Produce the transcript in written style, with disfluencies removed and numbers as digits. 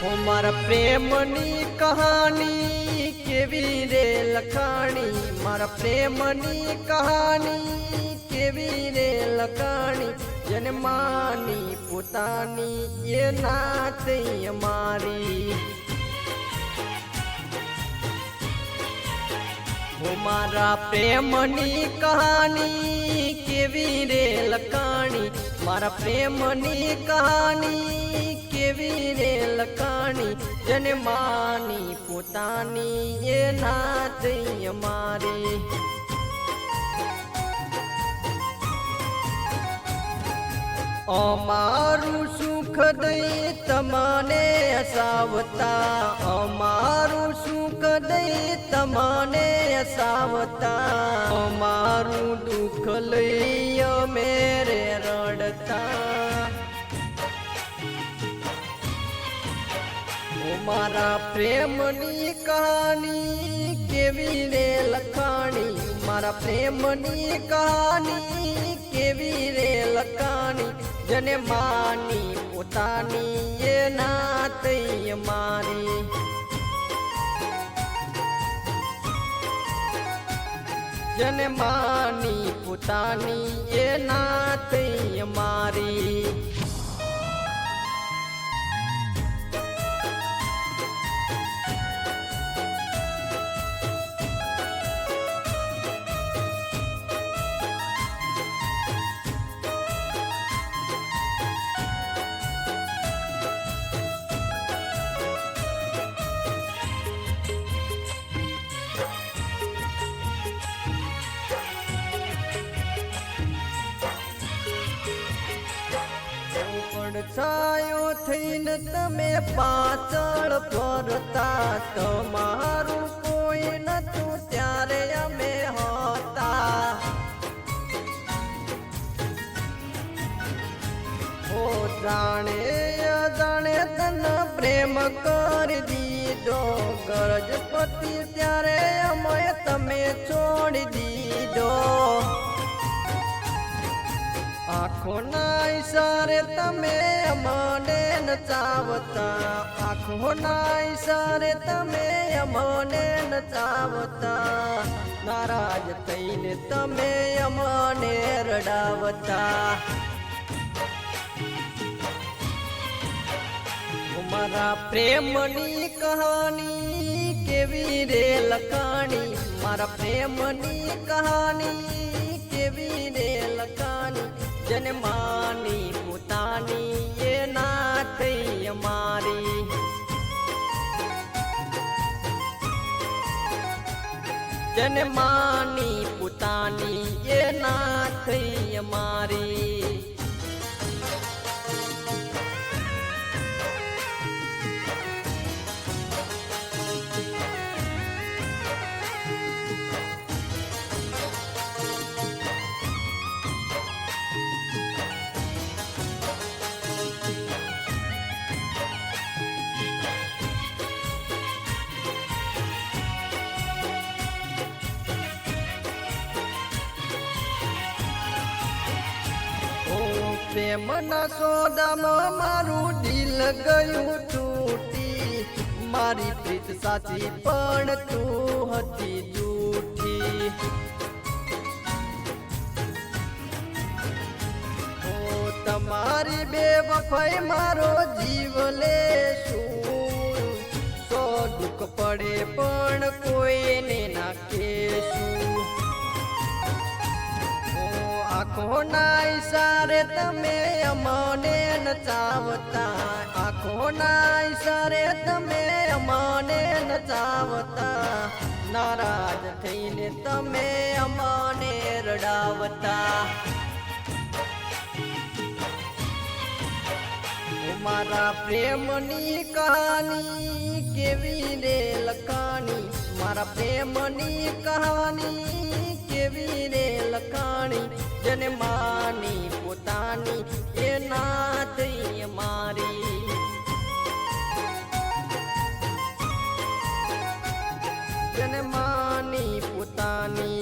મારા પ્રેમની કહાની કેવી રે લખાણી, મારા પ્રેમની કહાની કેવી રે લખાણી, જેને માની પોતાની એ નાત મારી. મારા પ્રેમની કહાની કેવી રે લખાણી, મારા પ્રેમની કહાની કેવી રે લખાણી, જેને માની પોતાની એ નાત મારી. અમારું સુખ દઈ તમને હસાવતા, અમારું સુખ દઈ તમને હસાવતા, અમારું દુઃખ લઈ અમે રે રડતા. મારા પ્રેમની કહાની કેવી રે લખાણી, મારા પ્રેમની કહાની કેવી રે લખાણી, જેને માની પોતાની એ નાત મારી. જેને માની પોતાની એ નાત મારી. છાયો થઈને તમે પાછળ ફરતા, તમારું કોઈ નતું ત્યારે અમે હતા. ઓ જાણે અજાણે તને પ્રેમ કરી દીધો, ગરજપતિ ત્યારે અમે તમે છોડી દીધો. આંખોના ઈશારે તમે અમને નચાવતા, આંખોના ઈશારે તમે અમને નચાવતા, નારાજ થઈને તમે અમને રડાવતા. મારા પ્રેમની કહાની કેવી રે લખાણી, મારા પ્રેમની કહાની કેવી રે લખાણી, જેને માની પોતાની એ નાત મારી. જેને માની પોતાની એ નાત મારી. પ્રેમના સોદામાં મારું દિલ ગયું તૂટી, મારી પ્રીત સાચી પણ તું હતી જૂઠી. ઓ તમારી બેવફાઈ મારો જીવ લેશું, સો દુઃખ પડે પણ કોઈને ના કહેશું. આંખોના ઈશારે તમે અમને નચાવતા, આંખોના ઈશારે તમે અમને નચાવતા, નારાજ થઈને તમે અમને રડાવતા. મારા પ્રેમની કહાની કેવી રે લખાણી, મારા પ્રેમની કહાની કેવી રે લખાણી, જેને માની પોતાની એ નાત મારી. જેને માની પોતાની